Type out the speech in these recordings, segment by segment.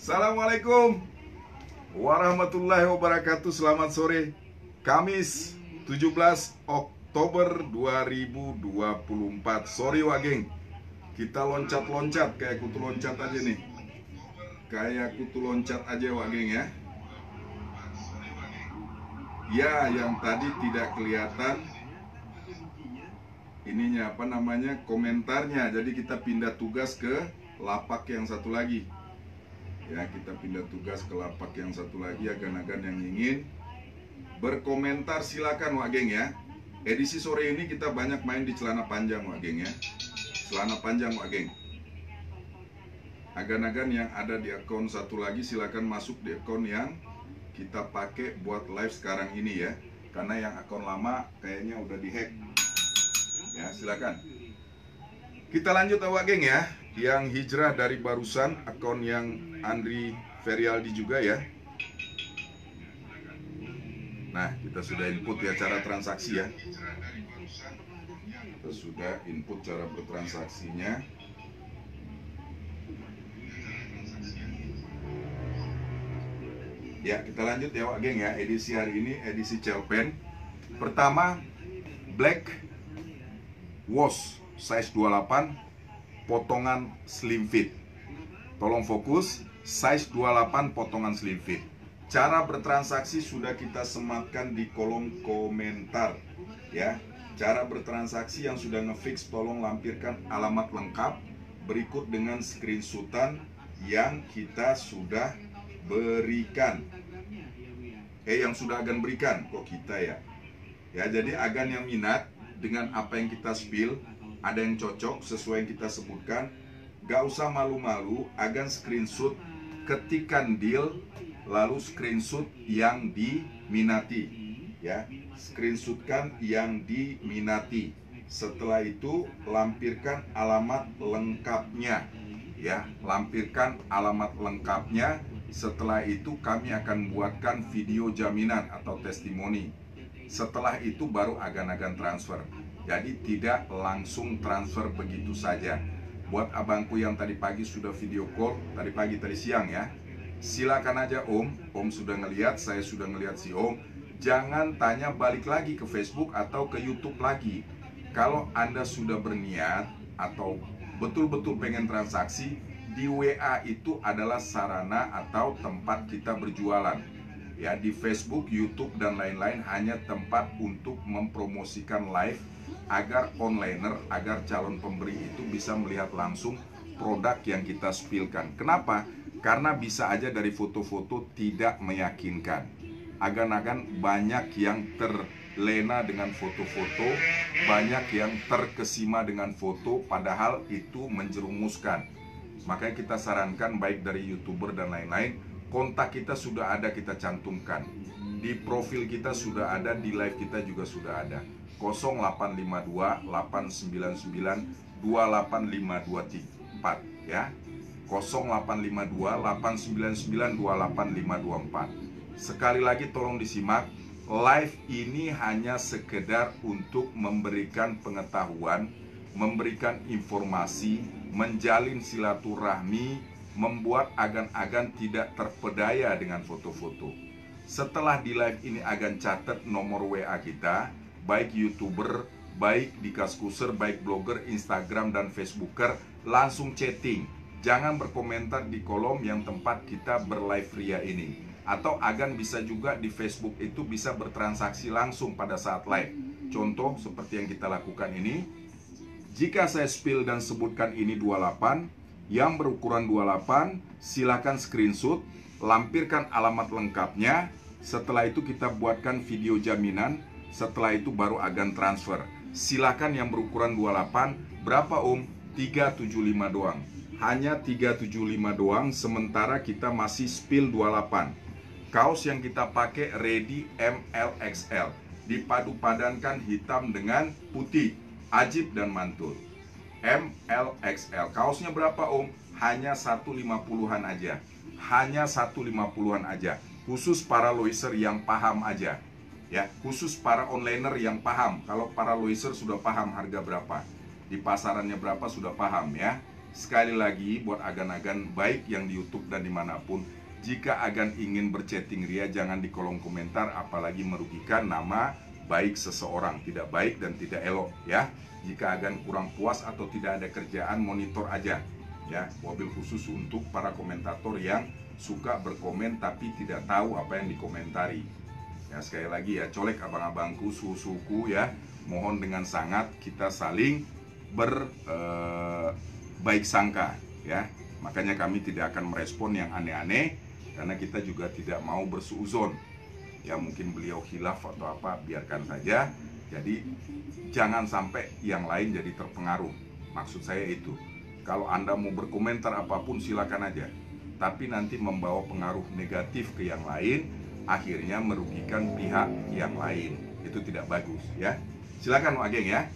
Assalamualaikum warahmatullahi wabarakatuh. Selamat sore, Kamis 17 Oktober 2024. Sorry Wageng, kita loncat-loncat kayak kutu loncat aja nih. Kayak kutu loncat aja Wageng ya. Ya, yang tadi tidak kelihatan ininya apa namanya, komentarnya. Jadi kita pindah tugas ke lapak yang satu lagi. Ya, kita pindah tugas ke lapak yang satu lagi. Agan-agan yang ingin berkomentar silakan Wageng ya. Edisi sore ini kita banyak main di celana panjang Wageng ya. Celana panjang Wageng. Agan-agan yang ada di akun satu lagi silakan masuk di akun yang kita pakai buat live sekarang ini ya. Karena yang akun lama kayaknya udah dihack. Ya, silakan. Kita lanjut Wageng ya. Yang hijrah dari barusan akun yang Andri Ferialdi juga ya. Nah, kita sudah input ya cara transaksi ya. Kita sudah input cara bertransaksinya. Ya, kita lanjut ya Wageng ya. Edisi hari ini edisi Celpen. Pertama, black wash size 28 potongan slim fit. Tolong fokus, size 28 potongan slim fit. Cara bertransaksi sudah kita sematkan di kolom komentar ya. Cara bertransaksi yang sudah ngefix tolong lampirkan alamat lengkap berikut dengan screenshotan yang kita sudah berikan. Yang sudah Agan berikan, kok kita ya. Ya, jadi Agan yang minat dengan apa yang kita spill, ada yang cocok sesuai yang kita sebutkan, gak usah malu-malu, Agan screenshot, ketikan deal, lalu screenshot yang diminati ya, screenshotkan yang diminati. Setelah itu lampirkan alamat lengkapnya ya, lampirkan alamat lengkapnya. Setelah itu kami akan buatkan video jaminan atau testimoni. Setelah itu baru agan-agan transfer. Jadi tidak langsung transfer begitu saja. Buat abangku yang tadi pagi sudah video call, tadi siang ya, silakan aja Om sudah ngelihat, saya sudah ngelihat si Om. Jangan tanya balik lagi ke Facebook atau ke YouTube lagi. Kalau Anda sudah berniat atau betul-betul pengen transaksi, di WA itu adalah sarana atau tempat kita berjualan. Ya, di Facebook, YouTube, dan lain-lain hanya tempat untuk mempromosikan live agar onliner, agar calon pemberi itu bisa melihat langsung produk yang kita spillkan. Kenapa? Karena bisa aja dari foto-foto tidak meyakinkan. Agan-agan banyak yang terlena dengan foto-foto, banyak yang terkesima dengan foto, padahal itu menjerumuskan. Makanya kita sarankan baik dari YouTuber dan lain-lain, kontak kita sudah ada, kita cantumkan. Di profil kita sudah ada, di live kita juga sudah ada. 0852 899 28524 ya. 0852 899 28524. Sekali lagi tolong disimak, live ini hanya sekedar untuk memberikan pengetahuan, memberikan informasi, menjalin silaturahmi, membuat agan-agan tidak terpedaya dengan foto-foto. Setelah di live ini Agan catat nomor WA kita, baik YouTuber, baik di Kaskuser, baik blogger, Instagram, dan Facebooker, langsung chatting. Jangan berkomentar di kolom yang tempat kita berlive ria ini. Atau Agan bisa juga di Facebook itu bisa bertransaksi langsung pada saat live. Contoh seperti yang kita lakukan ini. Jika saya spill dan sebutkan ini 28, yang berukuran 28, silakan screenshot, lampirkan alamat lengkapnya. Setelah itu kita buatkan video jaminan. Setelah itu baru Agan transfer. Silakan yang berukuran 28, berapa Om? 375 doang. Hanya 375 doang, sementara kita masih spill 28. Kaos yang kita pakai ready MLXL. Dipadu-padankan hitam dengan putih. Ajib dan mantul. MLXL. Kaosnya berapa Om? Hanya 150-an aja. Hanya 150-an aja. Khusus para loiser yang paham aja. Ya, khusus para onliner yang paham. Kalau para loiser sudah paham harga berapa, di pasarannya berapa sudah paham ya. sekali lagi buat agan-agan baik yang di YouTube dan dimanapun, jika agan ingin berchatting ria jangan di kolom komentar, apalagi merugikan nama baik seseorang, tidak baik dan tidak elok ya. Jika agan kurang puas atau tidak ada kerjaan, monitor aja ya. Mobil khusus untuk para komentator yang suka berkomen tapi tidak tahu apa yang dikomentari. Ya, sekali lagi ya, colek abang-abangku, susuku ya, mohon dengan sangat kita saling baik sangka ya. Makanya kami tidak akan merespon yang aneh-aneh, karena kita juga tidak mau bersuuzon. Ya, mungkin beliau khilaf atau apa, biarkan saja. Jadi jangan sampai yang lain jadi terpengaruh. Maksud saya itu, kalau Anda mau berkomentar apapun silakan aja, tapi nanti membawa pengaruh negatif ke yang lain, akhirnya merugikan pihak yang lain. Itu tidak bagus ya. Silakan Ageng ya.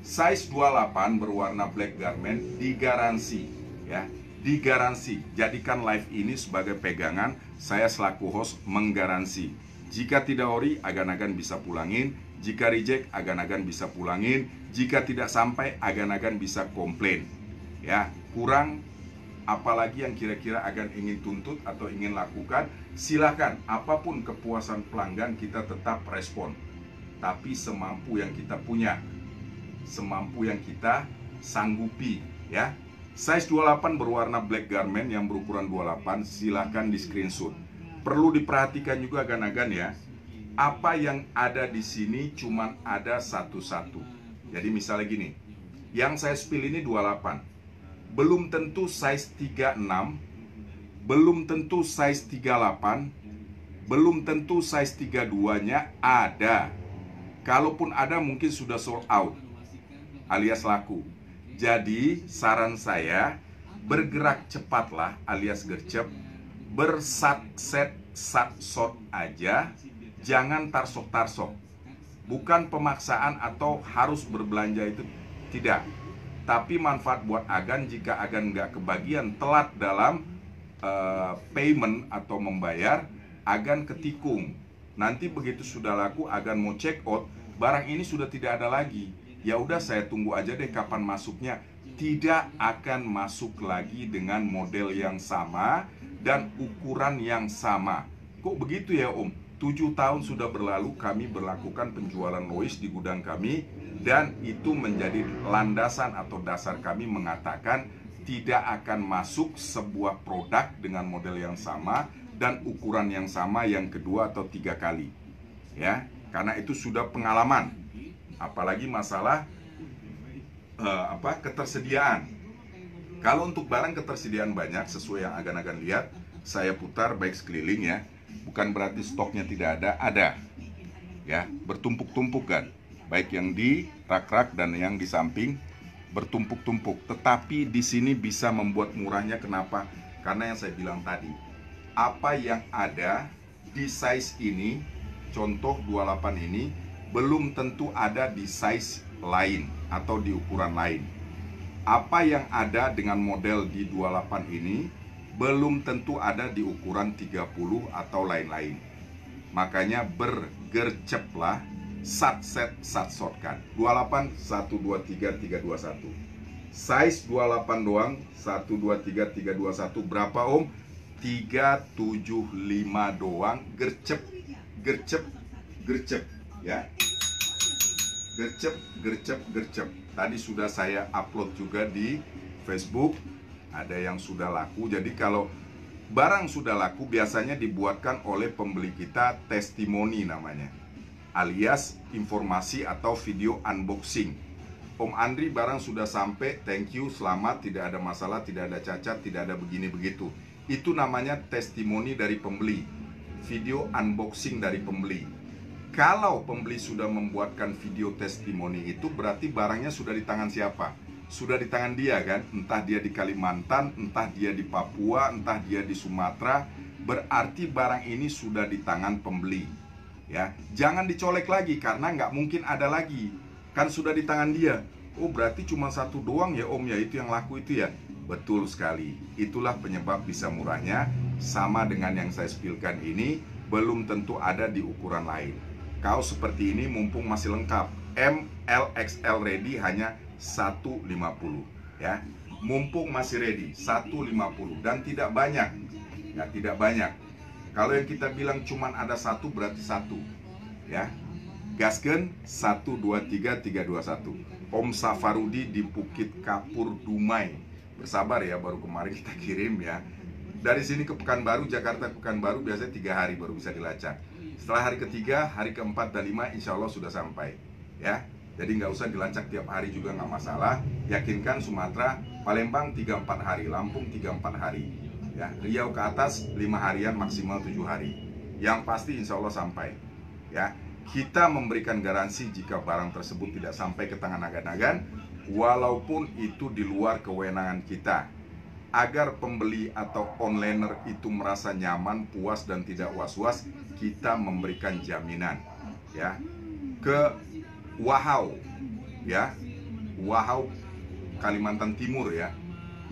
Size 28 berwarna black garment digaransi ya. Digaransi. Jadikan live ini sebagai pegangan. Saya selaku host menggaransi. Jika tidak ori, agan-agan bisa pulangin. Jika reject, agan-agan bisa pulangin. Jika tidak sampai, agan-agan bisa komplain. Ya, kurang apalagi yang kira-kira agan ingin tuntut atau ingin lakukan, silakan. Apapun kepuasan pelanggan kita tetap respon. Tapi semampu yang kita punya, semampu yang kita sanggupi ya. Size 28 berwarna black garment yang berukuran 28, silakan di screenshot. Perlu diperhatikan juga agan-agan ya. Apa yang ada di sini cuman ada satu-satu. Jadi misalnya gini, yang saya spill ini 28. Belum tentu size 36, belum tentu size 38, belum tentu size 32-nya ada. Kalaupun ada mungkin sudah sold out alias laku. Jadi saran saya, bergerak cepatlah alias gercep, bersat-set sat-sot aja, jangan tarsok-tarsok. Bukan pemaksaan atau harus berbelanja, itu tidak. Tapi manfaat buat agan jika agan nggak kebagian telat dalam payment atau membayar, agan ketikung. Nanti begitu sudah laku, agan mau check out, barang ini sudah tidak ada lagi. Ya udah, saya tunggu aja deh kapan masuknya. Tidak akan masuk lagi dengan model yang sama dan ukuran yang sama. Kok begitu ya Om? 7 tahun sudah berlalu kami berlakukan penjualan Lois di gudang kami, dan itu menjadi landasan atau dasar kami mengatakan tidak akan masuk sebuah produk dengan model yang sama dan ukuran yang sama yang kedua atau 3 kali ya, karena itu sudah pengalaman. Apalagi masalah ketersediaan. Kalau untuk barang ketersediaan banyak sesuai yang agan-agan lihat, saya putar baik sekeliling ya. Bukan berarti stoknya tidak ada, ada. Ya, bertumpuk-tumpuk kan. Baik yang di rak-rak dan yang di samping bertumpuk-tumpuk. Tetapi di sini bisa membuat murahnya, kenapa? Karena yang saya bilang tadi, apa yang ada di size ini, contoh 28 ini, belum tentu ada di size lain atau di ukuran lain. Apa yang ada dengan model di 28 ini belum tentu ada di ukuran 30 atau lain-lain. Makanya bergerceplah, sat-set sat-sotkan. 28 1 2 3 3 2 1. Size 28 doang, 1 2 3 3 2 1. Berapa Om? 375 doang. Gercep, gercep, gercep ya. Gercep, gercep, gercep. Tadi sudah saya upload juga di Facebook. Ada yang sudah laku. Jadi kalau barang sudah laku biasanya dibuatkan oleh pembeli kita testimoni namanya, alias informasi atau video unboxing. Om Andri barang sudah sampai, thank you, selamat, tidak ada masalah, tidak ada cacat, tidak ada begini begitu. Itu namanya testimoni dari pembeli, video unboxing dari pembeli. Kalau pembeli sudah membuatkan video testimoni itu berarti barangnya sudah di tangan siapa? Sudah di tangan dia kan? Entah dia di Kalimantan, entah dia di Papua, entah dia di Sumatera. Berarti barang ini sudah di tangan pembeli ya. Jangan dicolek lagi karena nggak mungkin ada lagi. Kan sudah di tangan dia. Oh berarti cuma satu doang ya Om ya, itu yang laku itu ya. Betul sekali. Itulah penyebab bisa murahnya. Sama dengan yang saya spillkan ini, belum tentu ada di ukuran lain. Kaos seperti ini mumpung masih lengkap, M, L, XL ready hanya 150 ya. mumpung masih ready 150 dan tidak banyak. Ya, tidak banyak. Kalau yang kita bilang cuman ada satu berarti satu. Ya. Gasken 123 321. Om Safarudi di Bukit Kapur Dumai. Bersabar ya, baru kemarin kita kirim ya. Dari sini ke Pekanbaru, Jakarta ke Pekanbaru biasanya 3 hari baru bisa dilacak. Setelah hari ketiga, hari keempat dan 5 insya Allah sudah sampai. Ya, jadi nggak usah dilacak tiap hari juga nggak masalah. Yakinkan Sumatera, Palembang 3-4 hari, Lampung 3-4 hari. Ya, Riau ke atas 5 harian maksimal 7 hari. Yang pasti insya Allah sampai. Ya, kita memberikan garansi jika barang tersebut tidak sampai ke tangan agan-agan, walaupun itu di luar kewenangan kita. Agar pembeli atau onliner itu merasa nyaman, puas dan tidak was-was, kita memberikan jaminan. Ya, ke Wahau, ya, Wahau Kalimantan Timur ya.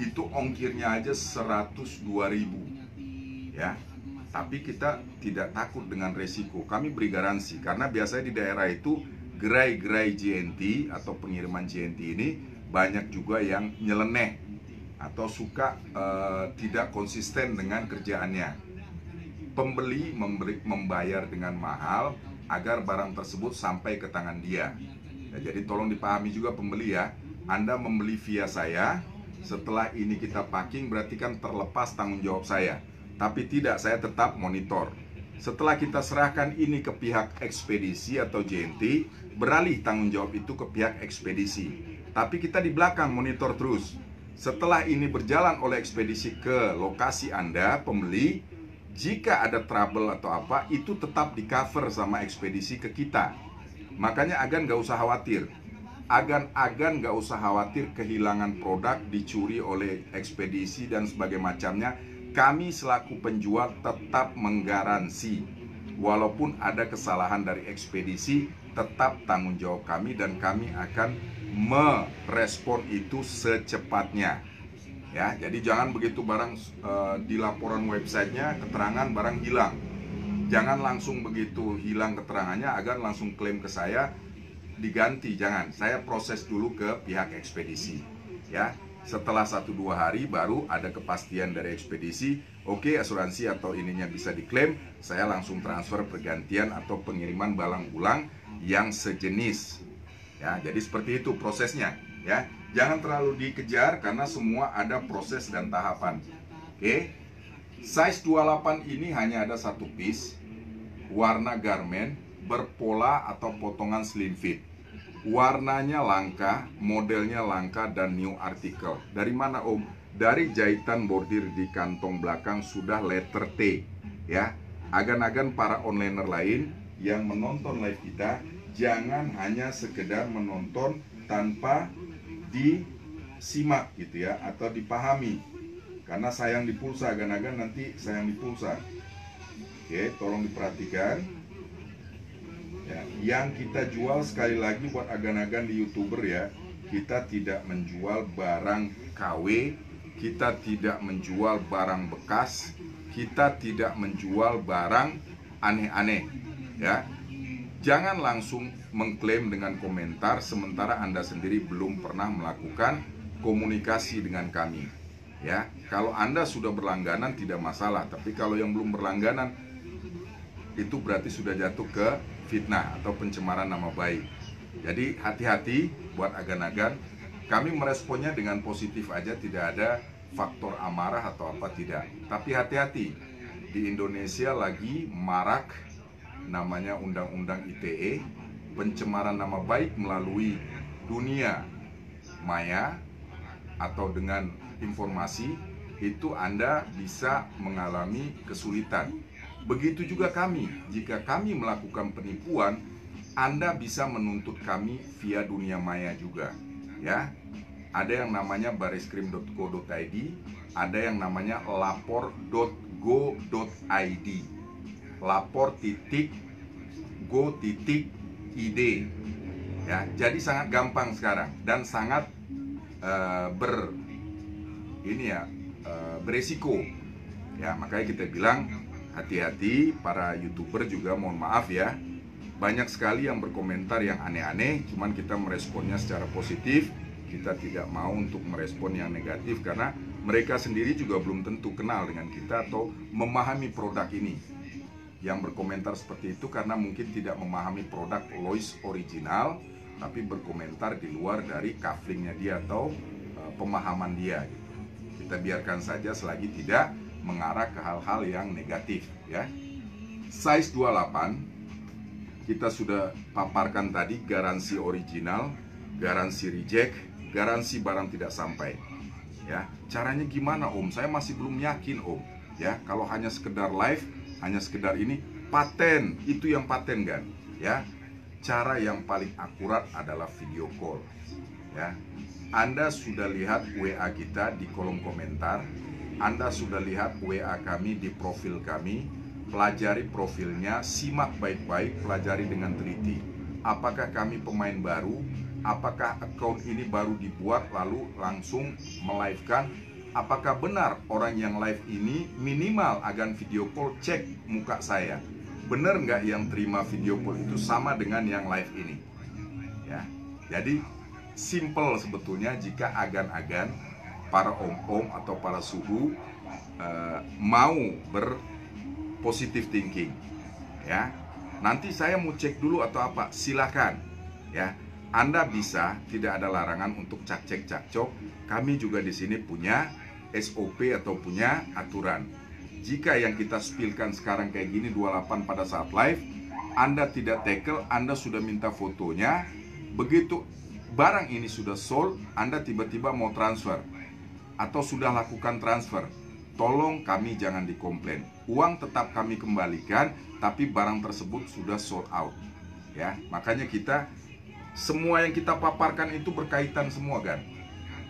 Itu ongkirnya aja 102.000 ya. Tapi kita tidak takut dengan resiko. Kami beri garansi karena biasanya di daerah itu gerai-gerai JNT atau pengiriman JNT ini banyak juga yang nyeleneh atau suka tidak konsisten dengan kerjaannya. Pembeli membayar dengan mahal agar barang tersebut sampai ke tangan dia. Ya, jadi tolong dipahami juga pembeli ya. Anda membeli via saya, setelah ini kita packing berarti kan terlepas tanggung jawab saya. Tapi tidak, saya tetap monitor. Setelah kita serahkan ini ke pihak ekspedisi atau JNT, beralih tanggung jawab itu ke pihak ekspedisi. Tapi kita di belakang monitor terus. Setelah ini berjalan oleh ekspedisi ke lokasi Anda, pembeli, jika ada trouble atau apa, itu tetap di cover sama ekspedisi ke kita. Makanya agan gak usah khawatir. Agan gak usah khawatir kehilangan produk, dicuri oleh ekspedisi dan sebagainya macamnya. Kami selaku penjual tetap menggaransi. Walaupun ada kesalahan dari ekspedisi, tetap tanggung jawab kami dan kami akan merespon itu secepatnya. Ya, jadi jangan begitu barang di laporan websitenya keterangan barang hilang. Jangan langsung begitu hilang keterangannya agar langsung klaim ke saya diganti. Jangan, saya proses dulu ke pihak ekspedisi. Ya, setelah 1-2 hari baru ada kepastian dari ekspedisi. Oke, asuransi atau ininya bisa diklaim, saya langsung transfer pergantian atau pengiriman barang ulang yang sejenis. Ya, jadi seperti itu prosesnya. Ya, jangan terlalu dikejar karena semua ada proses dan tahapan. Oke, size 28 ini hanya ada satu piece, warna garment, berpola atau potongan slim fit. Warnanya langka, modelnya langka dan new article. Dari mana Om? Dari jahitan bordir di kantong belakang sudah letter T. Ya, agan-agan para onliner lain yang menonton live kita, jangan hanya sekedar menonton tanpa disimak gitu ya, atau dipahami. Karena sayang di pulsa, agan-agan nanti sayang di pulsa. Oke, tolong diperhatikan. Ya, yang kita jual sekali lagi buat agan-agan di YouTuber ya, kita tidak menjual barang KW, kita tidak menjual barang bekas, kita tidak menjual barang aneh-aneh ya. Jangan langsung mengklaim dengan komentar sementara Anda sendiri belum pernah melakukan komunikasi dengan kami. Ya, kalau Anda sudah berlangganan tidak masalah, tapi kalau yang belum berlangganan itu berarti sudah jatuh ke fitnah atau pencemaran nama baik. Jadi hati-hati buat agan-agan. Kami meresponnya dengan positif aja, tidak ada faktor amarah atau apa, tidak. Tapi hati-hati, di Indonesia lagi marak namanya Undang-Undang ITE, pencemaran nama baik melalui dunia maya atau dengan informasi, itu Anda bisa mengalami kesulitan. Begitu juga kami, jika kami melakukan penipuan, Anda bisa menuntut kami via dunia maya juga. Ya, ada yang namanya bariskrim.co.id, ada yang namanya lapor.go.id, lapor.go.id. Ya, jadi sangat gampang sekarang dan sangat beresiko. Ya, makanya kita bilang hati-hati. Para YouTuber juga mohon maaf ya, banyak sekali yang berkomentar yang aneh-aneh, cuman kita meresponnya secara positif. kita tidak mau untuk merespon yang negatif karena mereka sendiri juga belum tentu kenal dengan kita atau memahami produk ini. Yang berkomentar seperti itu karena mungkin tidak memahami produk Lois original, tapi berkomentar di luar dari coveringnya dia atau pemahaman dia gitu. Kita biarkan saja selagi tidak mengarah ke hal-hal yang negatif ya. Size 28 kita sudah paparkan tadi, garansi original, garansi reject, garansi barang tidak sampai. Ya, caranya gimana Om? Saya masih belum yakin Om. Ya, kalau hanya sekedar live, hanya sekedar ini, paten, itu yang paten kan? Ya, cara yang paling akurat adalah video call. Ya, Anda sudah lihat WA kita di kolom komentar, Anda sudah lihat WA kami di profil kami, pelajari profilnya, simak baik-baik, pelajari dengan teliti. Apakah kami pemain baru? Apakah account ini baru dibuat lalu langsung melivekan? Apakah benar orang yang live ini minimal agan video call cek muka saya? Benar nggak yang terima video call itu sama dengan yang live ini? Ya, jadi simple sebetulnya jika agan-agan para om-om atau para suhu mau berpositif thinking. Ya, nanti saya mau cek dulu atau apa? Silakan. Ya. Anda bisa, tidak ada larangan untuk cak-cek-cak-cok. Kami juga di sini punya SOP atau punya aturan. Jika yang kita spillkan sekarang kayak gini 28 pada saat live, Anda tidak tackle, Anda sudah minta fotonya. Begitu barang ini sudah sold, Anda tiba-tiba mau transfer atau sudah lakukan transfer, tolong kami jangan dikomplain. Uang tetap kami kembalikan, tapi barang tersebut sudah sold out. Ya, makanya kita semua yang kita paparkan itu berkaitan semua kan.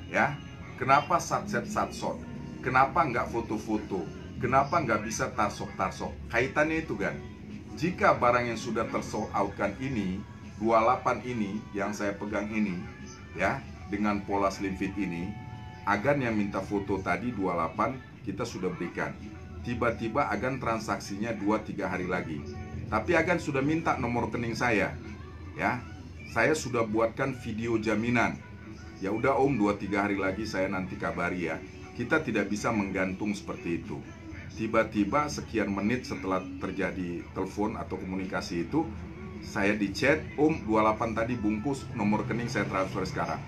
Ya, kenapa satset-satshot? Kenapa nggak foto-foto? Kenapa nggak bisa tarsok-tarsok? Kaitannya itu kan. Jika barang yang sudah tersold out kan ini, 28 ini yang saya pegang ini, ya, dengan pola slim fit ini, agan yang minta foto tadi 28 kita sudah berikan. Tiba-tiba agan transaksinya 2-3 hari lagi. Tapi agan sudah minta nomor rekening saya. Ya. Saya sudah buatkan video jaminan. Ya udah Om, 2-3 hari lagi saya nanti kabari ya. Kita tidak bisa menggantung seperti itu. Tiba-tiba sekian menit setelah terjadi telepon atau komunikasi itu, saya di chat, Om 28 tadi bungkus, nomor rekening saya transfer sekarang.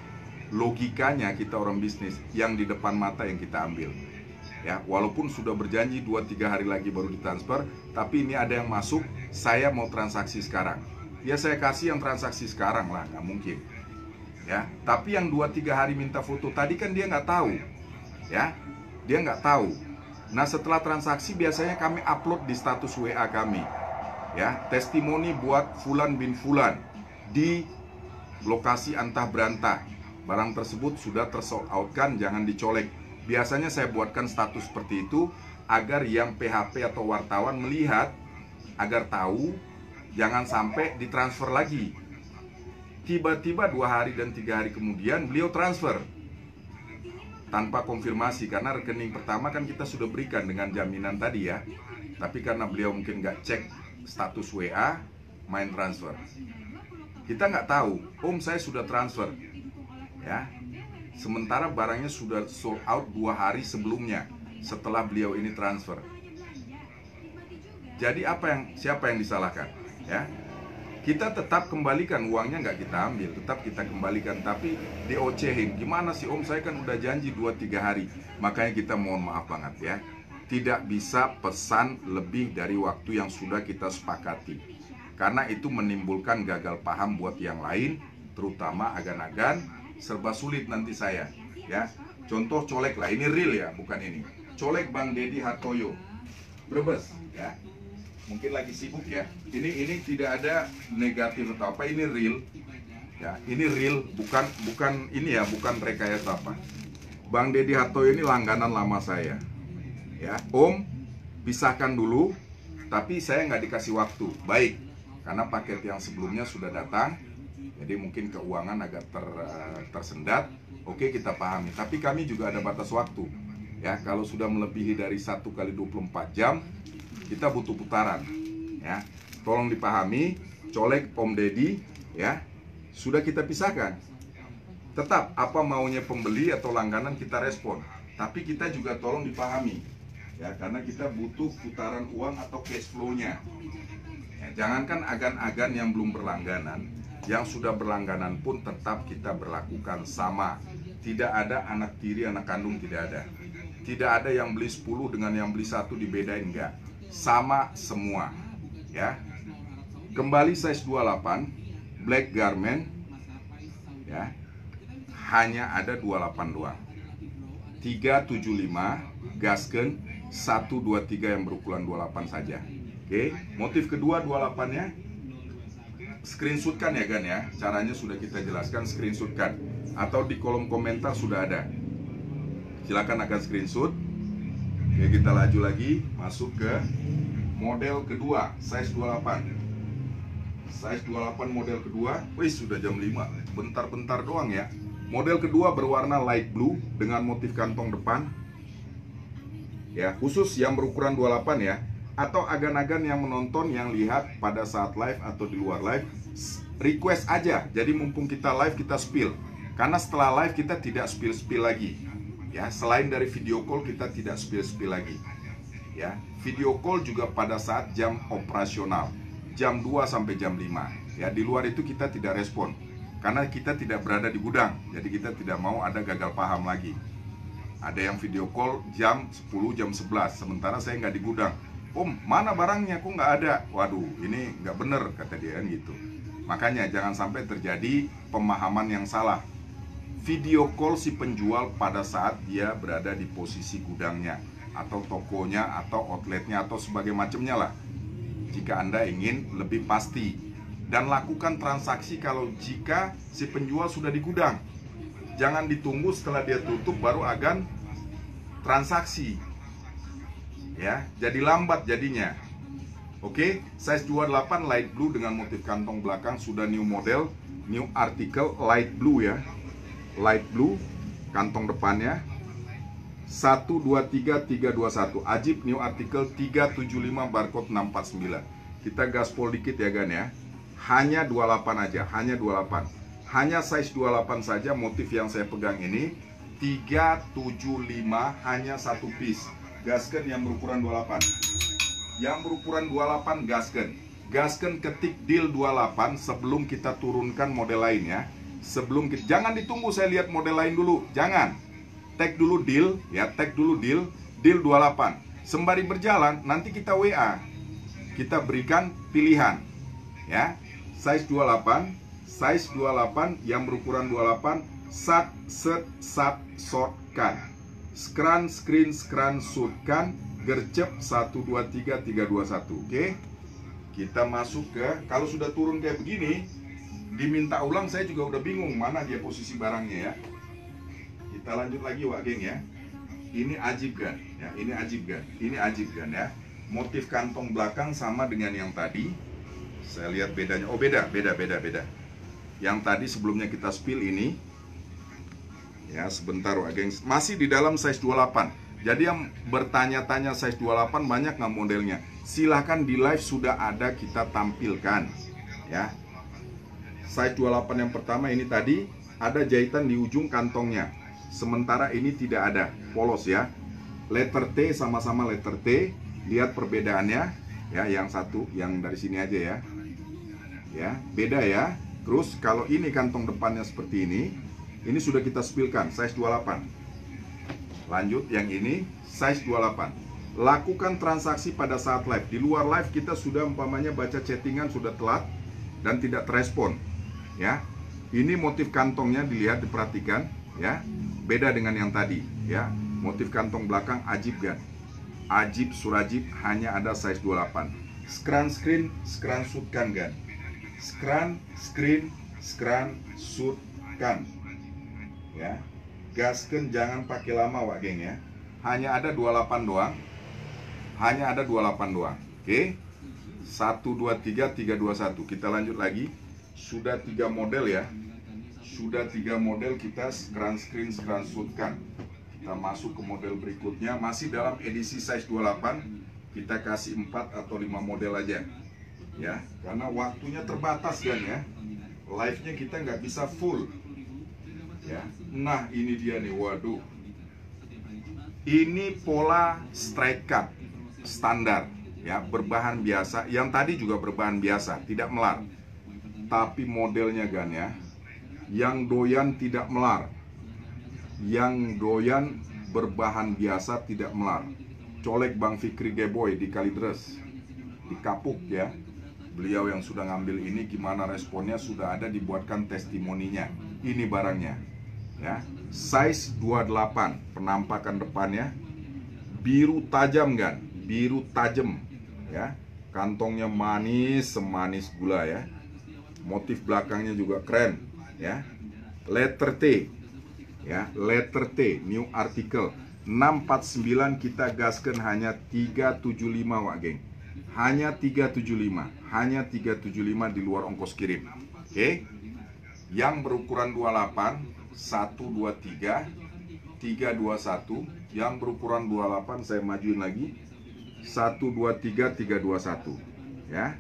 Logikanya kita orang bisnis, yang di depan mata yang kita ambil. Ya, walaupun sudah berjanji 2-3 hari lagi baru ditransfer, tapi ini ada yang masuk, saya mau transaksi sekarang. Ya saya kasih yang transaksi sekarang lah, nggak mungkin. Ya, tapi yang 2-3 hari minta foto tadi kan dia nggak tahu. Ya, dia nggak tahu. Nah setelah transaksi biasanya kami upload di status WA kami. Ya, testimoni buat Fulan bin Fulan di lokasi antah berantah. Barang tersebut sudah tersold out kan, jangan dicolek. Biasanya saya buatkan status seperti itu agar yang PHP atau wartawan melihat, agar tahu. Jangan sampai ditransfer lagi. Tiba-tiba 2 hari dan 3 hari kemudian beliau transfer tanpa konfirmasi, karena rekening pertama kan kita sudah berikan dengan jaminan tadi ya. Tapi karena beliau mungkin nggak cek status WA, main transfer. Kita nggak tahu, Om saya sudah transfer. Ya, sementara barangnya sudah sold out 2 hari sebelumnya setelah beliau ini transfer. Jadi siapa yang disalahkan? Ya, kita tetap kembalikan uangnya, nggak kita ambil, tetap kita kembalikan, tapi diocehin. Gimana sih Om, saya kan udah janji 2-3 hari. Makanya kita mohon maaf banget ya, tidak bisa pesan lebih dari waktu yang sudah kita sepakati, karena itu menimbulkan gagal paham buat yang lain, terutama agan-agan serba sulit nanti saya. Ya, contoh colek lah, ini real ya, bukan ini. Colek Bang Deddy Hartoyo, Brebes ya. Mungkin lagi sibuk ya. Ini tidak ada negatif atau apa, ini real. Ya, ini real, bukan ini ya, bukan rekayasa apa. Bang Deddy Hartoyo ini langganan lama saya. Ya, Om, pisahkan dulu, tapi saya nggak dikasih waktu. Baik, karena paket yang sebelumnya sudah datang, jadi mungkin keuangan agak tersendat. Oke, kita pahami. Tapi kami juga ada batas waktu. Ya, kalau sudah melebihi dari 1 kali 24 jam, kita butuh putaran. Ya, tolong dipahami. Colek Om Deddy, ya, sudah kita pisahkan. Tetap apa maunya pembeli atau langganan kita respon, tapi kita juga tolong dipahami ya, karena kita butuh putaran uang atau cash flow-nya ya. Jangankan agan-agan yang belum berlangganan, yang sudah berlangganan pun tetap kita berlakukan sama. Tidak ada anak tiri anak kandung, tidak ada. Tidak ada yang beli 10 dengan yang beli 1 dibedain, enggak. Sama semua ya. Kembali size 28 black garment ya, hanya ada 28 doang. 375 gasken 123 yang berukuran 28 saja. Oke, motif kedua 28-nya screenshotkan ya Gan ya. Caranya sudah kita jelaskan, screenshotkan atau di kolom komentar sudah ada. Silakan akan screenshot. Oke, kita laju lagi masuk ke model kedua size 28. Size 28 model kedua. Wih, sudah jam 5. Bentar-bentar doang ya. Model kedua berwarna light blue dengan motif kantong depan. Ya, khusus yang berukuran 28 ya. Atau agan-agan yang menonton, yang lihat pada saat live atau di luar live, request aja. Jadi mumpung kita live kita spill. Karena setelah live kita tidak spill-spill lagi. Ya, selain dari video call kita tidak spill-spill lagi. Ya, video call juga pada saat jam operasional. Jam 2 sampai jam 5. Ya, di luar itu kita tidak respon. Karena kita tidak berada di gudang. Jadi kita tidak mau ada gagal paham lagi. Ada yang video call jam 10, jam 11, sementara saya nggak di gudang. Om, mana barangnya? Kok nggak ada? Waduh, ini nggak bener, kata dia kan gitu. Makanya jangan sampai terjadi pemahaman yang salah. Video call si penjual pada saat dia berada di posisi gudangnya, atau tokonya, atau outletnya, atau sebagai macamnya lah. Jika Anda ingin lebih pasti. Dan lakukan transaksi kalau jika si penjual sudah di gudang. Jangan ditunggu setelah dia tutup baru akan transaksi. Ya, jadi lambat jadinya. Oke, size 28 light blue dengan motif kantong belakang, sudah new model, new article, light blue ya. Light blue, kantong depannya 123321, ajib new article 375 barcode 649. Kita gaspol dikit ya Gan ya. Hanya 28 aja, hanya 28. Hanya size 28 saja motif yang saya pegang ini 375, hanya satu piece. Gasken yang berukuran 28. Yang berukuran 28 gasken. Gasken ketik deal 28 sebelum kita turunkan model lainnya. Jangan ditunggu saya lihat model lain dulu, jangan. Tag dulu deal, ya, tag dulu deal 28. Sembari berjalan nanti kita WA. Kita berikan pilihan. Ya. Size 28, size 28 yang berukuran 28, sat set sat shortkan. Screen shootkan, gercep 123 321. Oke. Kita masuk ke, kalau sudah turun kayak begini, diminta ulang saya juga udah bingung mana dia posisi barangnya ya. Kita lanjut lagi Wak Geng ya. Ini ajib kan? Ya, ini ajib kan? Ini ajib kan ya. Motif kantong belakang sama dengan yang tadi. Saya lihat bedanya. Oh, beda. Yang tadi sebelumnya kita spill ini. Ya, sebentar Wak Geng. Masih di dalam size 28. Jadi yang bertanya-tanya size 28 banyak nggak modelnya? Silahkan di live sudah ada kita tampilkan. Ya. Size 28 yang pertama ini tadi ada jahitan di ujung kantongnya. Sementara ini tidak ada, polos ya. Letter T sama-sama letter T. Lihat perbedaannya ya, yang satu yang dari sini aja ya. Ya, beda ya. Terus kalau ini kantong depannya seperti ini sudah kita spillkan size 28. Lanjut yang ini size 28. Lakukan transaksi pada saat live. Di luar live kita sudah umpamanya baca chattingan sudah telat dan tidak terespon. Ya, ini motif kantongnya dilihat, diperhatikan ya, beda dengan yang tadi ya. Motif kantong belakang ajib kan, ajib surajib, hanya ada size 28. Screen shootkan kan, screen shootkan ya. Gasken jangan pakai lama Wak Geng ya, hanya ada 28 doang, hanya ada 28 doang. Oke, 1 2 3 3 2 1. Kita lanjut lagi. Sudah 3 model ya. Sudah 3 model kita screen shootkan. Kita masuk ke model berikutnya. Masih dalam edisi size 28. Kita kasih 4 atau 5 model aja. Ya, karena waktunya terbatas kan ya. Live-nya kita nggak bisa full. ya. Nah ini dia nih, waduh, ini pola straight cut standar ya, berbahan biasa. Yang tadi juga berbahan biasa, tidak melar. Tapi modelnya Gan ya, yang doyan tidak melar, yang doyan berbahan biasa tidak melar, colek Bang Fikri Deboy di Kalideres, di Kapuk ya. Beliau yang sudah ngambil ini, gimana responnya, sudah ada dibuatkan testimoninya. Ini barangnya ya, size 28, penampakan depannya biru tajam Gan, biru tajam ya. Kantongnya manis, semanis gula ya. Motif belakangnya juga keren ya. Letter T ya, letter T, new article 649, kita gaskan hanya 375 Wak geng. Hanya 375, hanya 375 di luar ongkos kirim. Oke. Yang berukuran 28, 123, 321. Yang berukuran 28 saya majuin lagi, 123, 321 ya.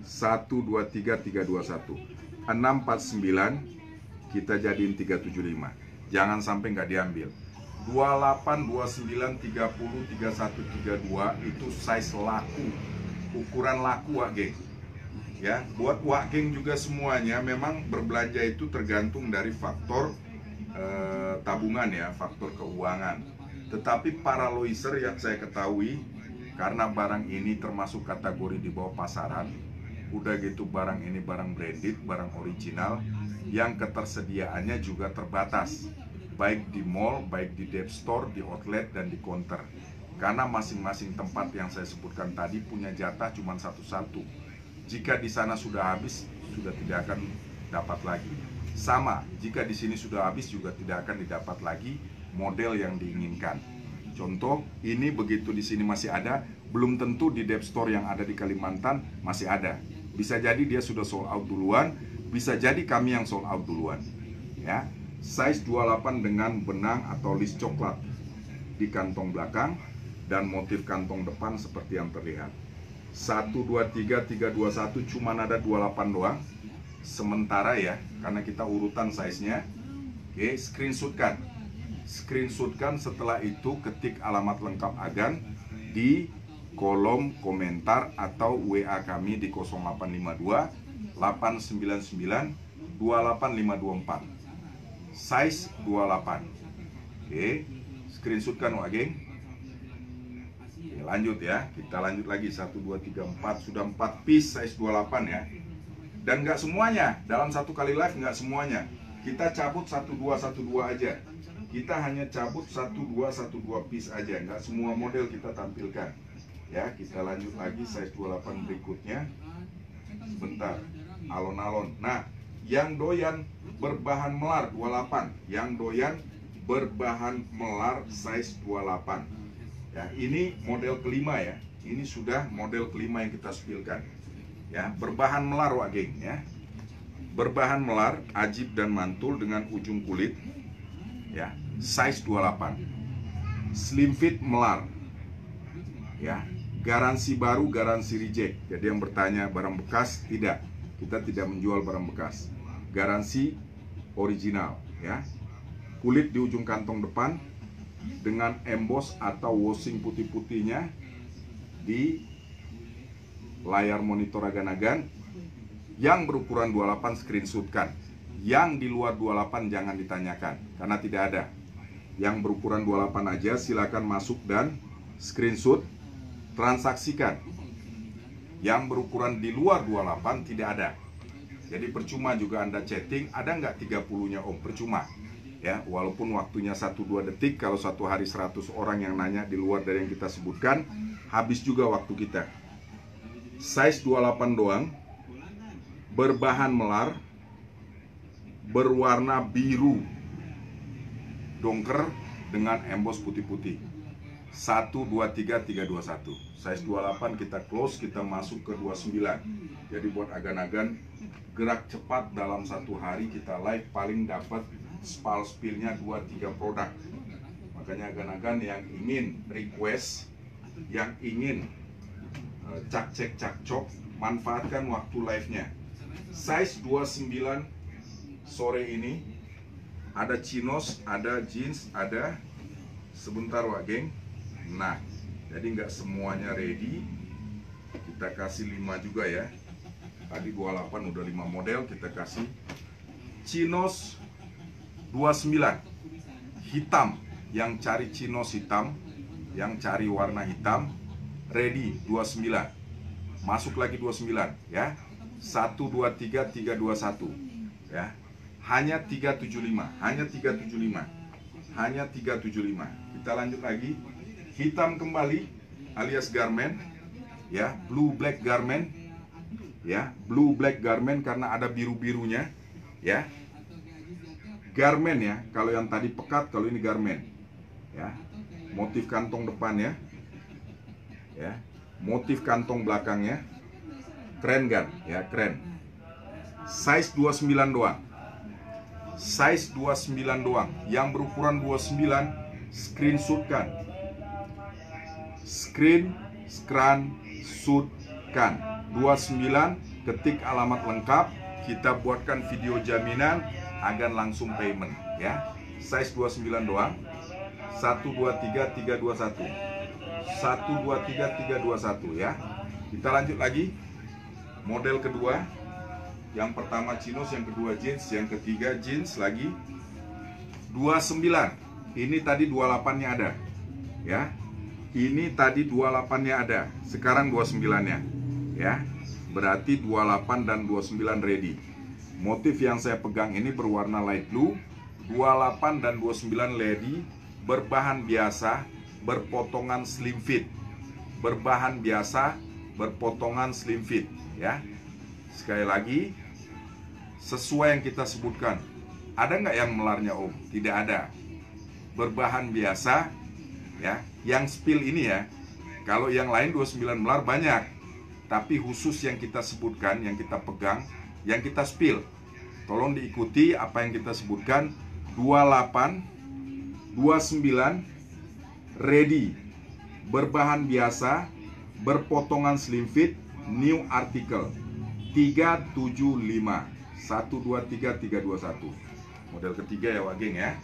123, 321. 649 kita jadiin 375. Jangan sampai nggak diambil. 28, 29, 30, 31, 32 itu size laku, ukuran laku Wak geng ya. Buat Wak geng juga semuanya memang berbelanja itu tergantung dari faktor tabungan ya, faktor keuangan. Tetapi para loiser yang saya ketahui, karena barang ini termasuk kategori di bawah pasaran, udah gitu barang ini barang branded, barang original, yang ketersediaannya juga terbatas, baik di mall, baik di dep store, di outlet, dan di counter. Karena masing-masing tempat yang saya sebutkan tadi punya jatah cuma satu-satu. Jika di sana sudah habis, sudah tidak akan dapat lagi. Sama, jika di sini sudah habis juga tidak akan didapat lagi model yang diinginkan. Contoh, ini begitu di sini masih ada, belum tentu di dep store yang ada di Kalimantan masih ada. Bisa jadi dia sudah sold out duluan, bisa jadi kami yang sold out duluan. Ya. Size 28 dengan benang atau list coklat di kantong belakang dan motif kantong depan seperti yang terlihat. 1, 2, 3, 3, 2, 1, cuman ada 28 doang. Sementara ya, karena kita urutan size-nya. Oke, screenshotkan. Screenshotkan, setelah itu ketik alamat lengkap Agan di kolom komentar atau WA kami di 0852 899 28524. Size 28. Oke, screenshotkan Wak geng. Oke, lanjut ya, kita lanjut lagi. 1, 2, 3, 4, sudah 4 piece size 28 ya. Dan nggak semuanya, dalam satu kali live nggak semuanya. Kita cabut 1212 aja. Kita hanya cabut 1212 piece aja, nggak semua model kita tampilkan. Ya, kita lanjut lagi size 28 berikutnya. Sebentar, alon-alon. Nah, yang doyan berbahan melar 28, yang doyan berbahan melar size 28. Ya, ini model kelima ya. Ini sudah model kelima yang kita spilkan. Ya, berbahan melar Wak geng ya. Berbahan melar, ajib dan mantul dengan ujung kulit. Ya, size 28. Slim fit melar. Ya, garansi baru, garansi reject. Jadi yang bertanya barang bekas, tidak. Kita tidak menjual barang bekas. Garansi original ya. Kulit di ujung kantong depan dengan emboss atau washing putih-putihnya di layar monitor agan-agan. Yang berukuran 28 screenshotkan. Yang di luar 28 jangan ditanyakan karena tidak ada. Yang berukuran 28 aja silakan masuk dan screenshot, transaksikan. Yang berukuran di luar 28 tidak ada. Jadi percuma juga Anda chatting, ada nggak 30-nya Om? Percuma. Ya, walaupun waktunya 1-2 detik, kalau satu hari 100 orang yang nanya di luar dari yang kita sebutkan, habis juga waktu kita. Size 28 doang, berbahan melar, berwarna biru dongker dengan emboss putih-putih. 1, 2, 3, 3, 2, 1. Size 28 kita close, kita masuk ke 29. Jadi buat agan-agan, gerak cepat dalam satu hari kita live paling dapat spillnya 2-3 produk. Makanya agan-agan yang ingin request, yang ingin cak-cek cak-cok, manfaatkan waktu live-nya. Size 29 sore ini ada chinos, ada jeans, ada sebentar Wak geng. Nah, jadi nggak semuanya ready. Kita kasih 5 juga ya. Tadi 28 udah 5 model, kita kasih chinos 29 hitam. Yang cari chinos hitam, yang cari warna hitam, ready 29. Masuk lagi 29 ya. 1 2 3 3 2 1 ya. Hanya 375, hanya 375. Hanya 375. Kita lanjut lagi. Hitam kembali alias garment ya, blue black garment ya, blue black garment karena ada biru-birunya ya. Garment ya, kalau yang tadi pekat, kalau ini garment ya. Motif kantong depannya ya, motif kantong belakangnya keren kan ya, keren. Size 29 doang. Size 29 doang. Yang berukuran 29 screenshotkan. Screenshotkan 29, ketik alamat lengkap, kita buatkan video jaminan agar langsung payment ya. Size 29 doang. 1 2 3 3 2 1. 1 2 3 3 2 1 ya. Kita lanjut lagi. Model kedua. Yang pertama chinos, yang kedua jeans, yang ketiga jeans lagi. 29. Ini tadi 28-nya ada. Ya. Ini tadi 28-nya ada. Sekarang 29-nya. Ya. Berarti 28 dan 29 ready. Motif yang saya pegang ini berwarna light blue. 28 dan 29 ready, berbahan biasa, berpotongan slim fit. Berbahan biasa, berpotongan slim fit, ya. Sekali lagi, sesuai yang kita sebutkan. Ada nggak yang melarnya Om? Tidak ada. Berbahan biasa ya. Yang spill ini ya. Kalau yang lain 29 melar banyak. Tapi khusus yang kita sebutkan, yang kita pegang, yang kita spill. Tolong diikuti apa yang kita sebutkan. 28, 29 ready. Berbahan biasa, berpotongan slim fit, new article. 375. 1 2 3 3 2 1. Model ketiga ya Wak geng ya.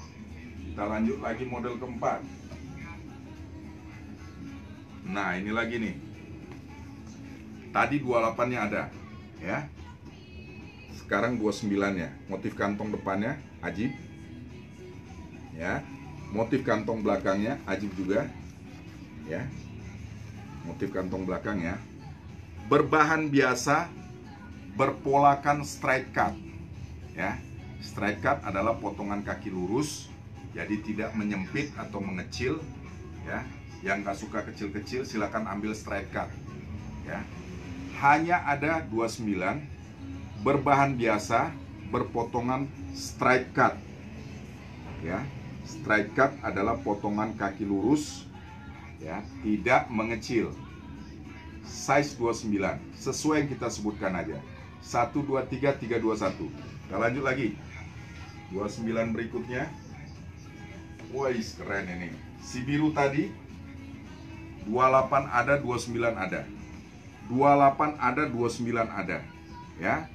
Kita lanjut lagi model keempat. Nah, ini lagi nih. Tadi 28-nya ada ya. Sekarang 29-nya. Motif kantong depannya ajib. Ya. Motif kantong belakangnya ajib juga. Ya. Motif kantong belakangnya berbahan biasa, berpolakan straight cut ya. Straight cut adalah potongan kaki lurus, jadi tidak menyempit atau mengecil ya. Yang gak suka kecil-kecil silakan ambil straight cut ya. Hanya ada 29, berbahan biasa, berpotongan straight cut ya. Straight cut adalah potongan kaki lurus ya, tidak mengecil. Size 29, sesuai yang kita sebutkan aja. 1 2 3 3 2 1. Kita lanjut lagi. 29 berikutnya. Wah, keren ini. Si biru tadi 28 ada, 29 ada. 28 ada, 29 ada. Ya.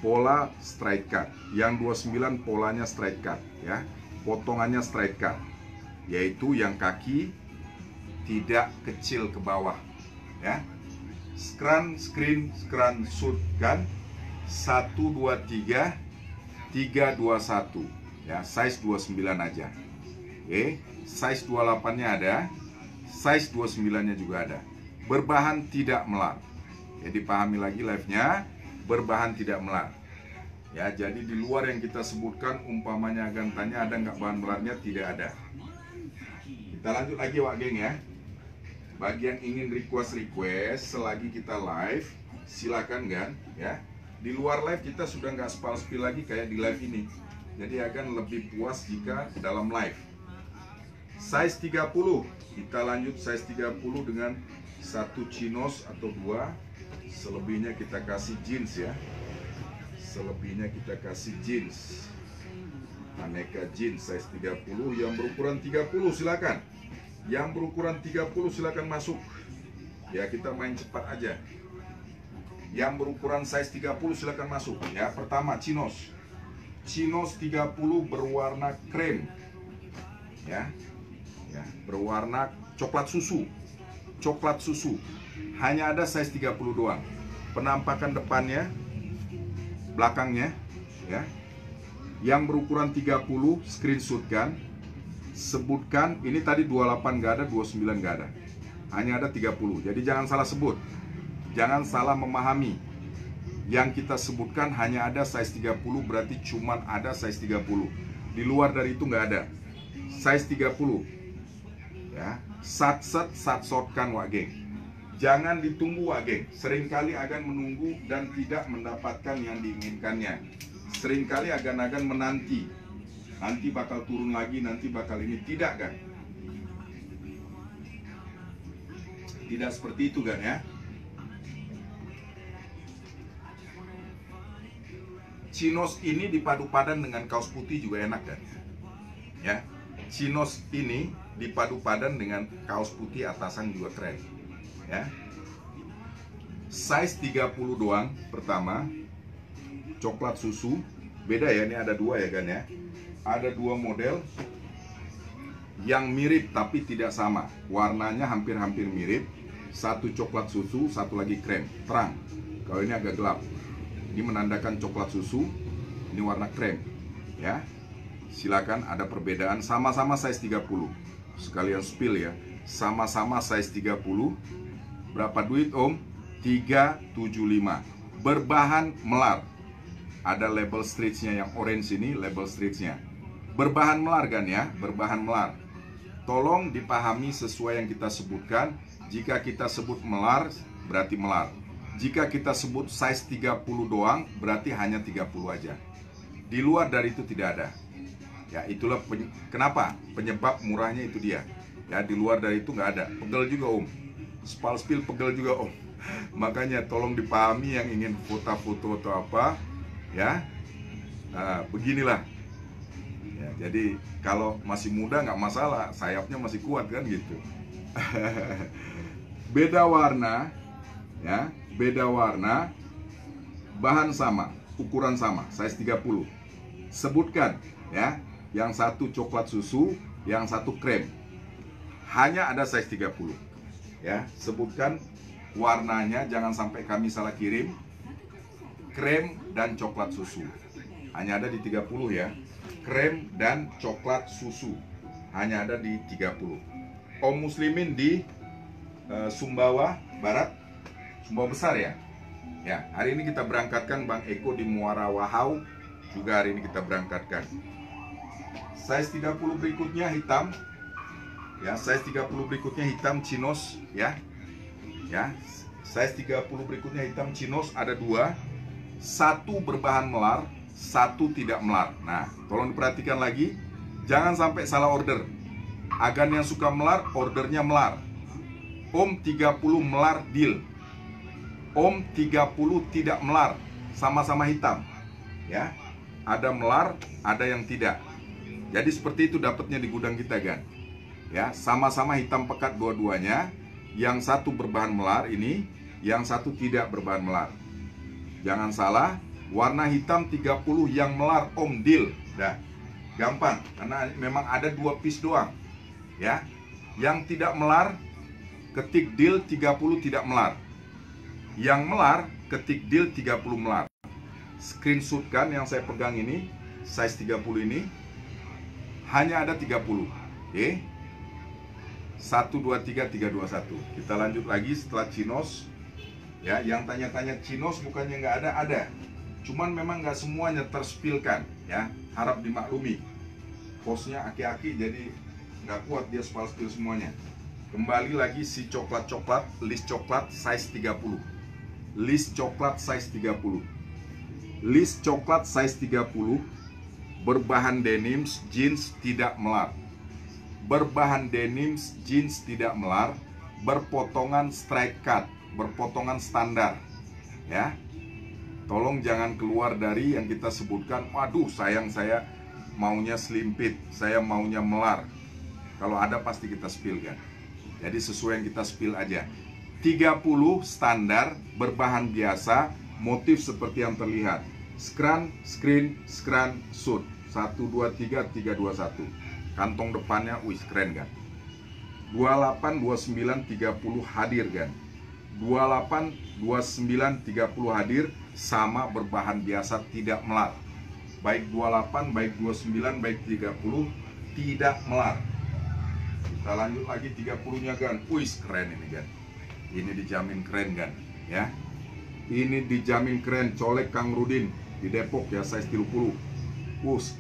Pola straight cut. Yang 29 polanya straight cut ya. Potongannya straight cut. Yaitu yang kaki tidak kecil ke bawah ya. Screenshot kan. 1 2 3 3 2 1 ya. Size 29 aja. Oke, size 28-nya ada, size 29-nya juga ada. Berbahan tidak melar. Jadi pahami lagi live-nya, berbahan tidak melar. Ya, jadi di luar yang kita sebutkan, umpamanya akan tanya ada nggak bahan melarnya, tidak ada. Kita lanjut lagi Wak geng ya. Bagi yang ingin request selagi kita live, silakan kan ya. Di luar live kita sudah nggak spill lagi kayak di live ini. Jadi akan lebih puas jika dalam live. Size 30, kita lanjut size 30 dengan satu chinos atau 2. Selebihnya kita kasih jeans ya. Selebihnya kita kasih jeans. Aneka jeans size 30. Yang berukuran 30 silakan. Yang berukuran 30 silakan masuk. Ya, kita main cepat aja. Yang berukuran size 30 silakan masuk. Ya, pertama chinos. Chinos 30 berwarna krem, ya, berwarna coklat susu. Hanya ada size 30 doang. Penampakan depannya, belakangnya, ya, yang berukuran 30, screenshotkan, sebutkan. Ini tadi 28 nggak ada, 29 nggak ada, hanya ada 30. Jadi jangan salah sebut, jangan salah memahami. Yang kita sebutkan hanya ada size 30, berarti cuman ada size 30. Di luar dari itu nggak ada. Size 30, ya, satshotkan wak geng. Jangan ditunggu wak geng. Seringkali akan menunggu dan tidak mendapatkan yang diinginkannya. Seringkali akan menanti. Nanti bakal turun lagi, nanti bakal ini. Tidak kan? Tidak seperti itu kan, ya. Chinos ini dipadu padan dengan kaos putih juga enak kan, ya. Chinos ini dipadu padan dengan kaos putih atasan juga keren, ya. Size 30 doang. Pertama, coklat susu. Beda ya, ini ada dua ya kan, ya. Ada dua model yang mirip tapi tidak sama. Warnanya hampir-hampir mirip. Satu coklat susu, satu lagi krem, terang. Kalau ini agak gelap. Ini menandakan coklat susu, ini warna krem, ya. Silakan, ada perbedaan, sama-sama size 30. Sekalian spill ya, sama-sama size 30. Berapa duit om? 375. Berbahan melar. Ada label stretchnya yang orange ini, label stretchnya. Berbahan melar kan ya, berbahan melar. Tolong dipahami sesuai yang kita sebutkan. Jika kita sebut melar, berarti melar. Jika kita sebut size 30 doang, berarti hanya 30 aja. Di luar dari itu tidak ada. Ya, itulah kenapa penyebab murahnya itu dia. Ya, di luar dari itu nggak ada. Pegel juga om. Spal-spill pegel juga om. Makanya tolong dipahami yang ingin foto-foto atau apa, ya. Nah, beginilah. Ya, jadi kalau masih muda nggak masalah, sayapnya masih kuat kan gitu. Beda warna, ya. Beda warna, bahan sama, ukuran sama, size 30. Sebutkan, ya, yang satu coklat susu, yang satu krem. Hanya ada size 30. Ya, sebutkan warnanya, jangan sampai kami salah kirim. Krem dan coklat susu. Hanya ada di 30 ya. Krem dan coklat susu. Hanya ada di 30. Om muslimin di Sumbawa Barat, Sumbawa Besar ya. Ya, hari ini kita berangkatkan Bang Eko di Muara Wahau. Juga hari ini kita berangkatkan. Size 30 berikutnya hitam. Ya, size 30 berikutnya hitam Chinos ya. Ya, size 30 berikutnya hitam Chinos ada dua. Satu berbahan melar, satu tidak melar. Nah, tolong diperhatikan lagi. Jangan sampai salah order. Agan yang suka melar, ordernya melar. Om 30 melar deal. Om 30 tidak melar, sama-sama hitam. Ya, ada melar, ada yang tidak. Jadi seperti itu dapatnya di gudang kita kan. Ya, sama-sama hitam pekat dua-duanya. Yang satu berbahan melar ini, yang satu tidak berbahan melar. Jangan salah, warna hitam 30 yang melar om deal. Dah, gampang karena memang ada dua piece doang. Ya, yang tidak melar ketik deal 30 tidak melar. Yang melar ketik deal 30 melar. Screenshotkan yang saya pegang ini, size 30 ini. Hanya ada 30. Oke. 1 2 3 3 2 1. Kita lanjut lagi setelah Chinos. Ya, yang tanya-tanya Chinos bukannya nggak ada, ada. Cuman memang nggak semuanya terspilkan, ya. Harap dimaklumi. Posnya aki-aki jadi nggak kuat dia spill semuanya. Kembali lagi si coklat-coklat, list coklat size 30. List coklat size 30. List coklat size 30 berbahan denims jeans tidak melar. Berbahan denims jeans tidak melar, berpotongan straight cut, berpotongan standar. Ya. Tolong jangan keluar dari yang kita sebutkan, waduh sayang saya maunya slim fit, saya maunya melar. Kalau ada pasti kita spill kan. Jadi sesuai yang kita spill aja. 30 standar, berbahan biasa, motif seperti yang terlihat. Skran, screen, skran, shoot. 1, 2, 3, 3, 2, 1. Kantong depannya, wih keren kan. 28, 29, 30 hadir kan. 28, 29, 30 hadir, sama berbahan biasa, tidak melar. Baik 28, baik 29, baik 30 tidak melar. Kita lanjut lagi 30-nya kan. Wih keren ini kan. Ini dijamin keren kan ya. Ini dijamin keren, colek Kang Rudin di Depok ya, size 30.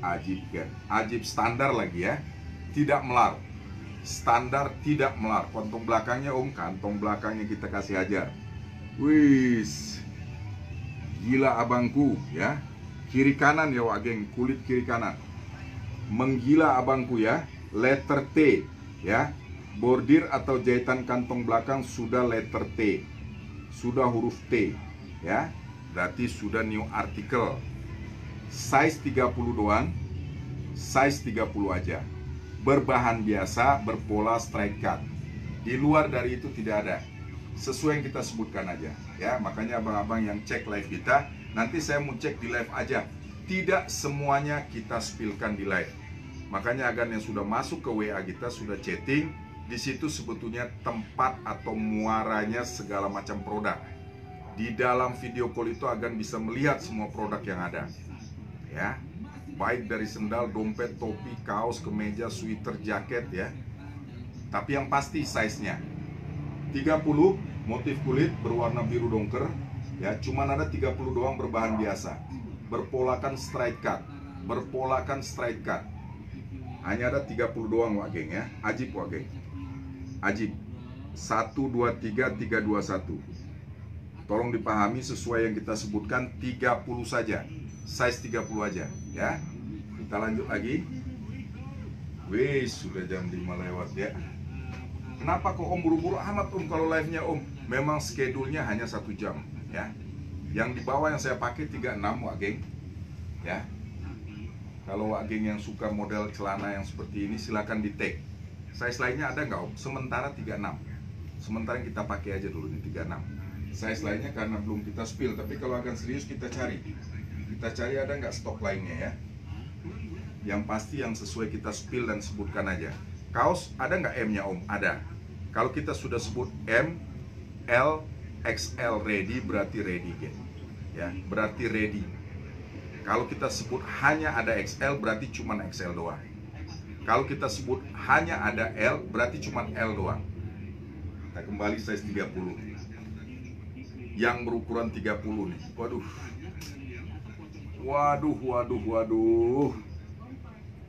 Ajib kan. Ajib standar lagi ya. Tidak melar. Standar tidak melar. Kantong belakangnya kantong belakangnya kita kasih ajar. Wis, gila abangku ya. Kiri kanan ya Wak geng, kulit kiri kanan. Menggila abangku ya. Letter T ya. Bordir atau jahitan kantong belakang sudah letter T, sudah huruf T ya. Berarti sudah new article. Size 30 doang. Size 30 aja. Berbahan biasa, berpola straight cut. Di luar dari itu tidak ada. Sesuai yang kita sebutkan aja ya. Makanya abang-abang yang cek live kita, nanti saya mau cek di live aja. Tidak semuanya kita spillkan di live. Makanya agan yang sudah masuk ke WA kita, sudah chatting, di situ sebetulnya tempat atau muaranya segala macam produk. Di dalam video call itu agan bisa melihat semua produk yang ada ya. Baik dari sendal, dompet, topi, kaos, kemeja, sweater, jaket ya. Tapi yang pasti size-nya 30, motif kulit berwarna biru dongker ya. Cuman ada 30 doang berbahan biasa. Berpolakan straight cut. Berpolakan straight cut. Hanya ada 30 doang Wak geng ya. Ajib Wak geng. Ajib. 1, 2, 3, 3, 2, 1. Tolong dipahami sesuai yang kita sebutkan, 30 saja. Size 30 aja ya. Kita lanjut lagi. Wih, sudah jam 5 lewat ya. Kenapa kok buru-buru amat kalau live-nya Memang schedule-nya hanya 1 jam ya. Yang di bawah yang saya pakai 36 Wak geng ya. Kalau Wak geng yang suka model celana yang seperti ini silakan di tag. Size lainnya ada nggak Sementara 36. Sementara yang kita pakai aja dulu nih 36. Size lainnya karena belum kita spill. Tapi kalau akan serius kita cari. Kita cari ada nggak stok lainnya ya. Yang pasti yang sesuai kita spill dan sebutkan aja. Kaos ada nggak M-nya Ada. Kalau kita sudah sebut M, L, XL ready, berarti ready ya. Berarti ready. Kalau kita sebut hanya ada XL, berarti cuma XL doang. Kalau kita sebut hanya ada L, berarti cuma L doang. Kita kembali size 30. Yang berukuran 30 nih. Waduh.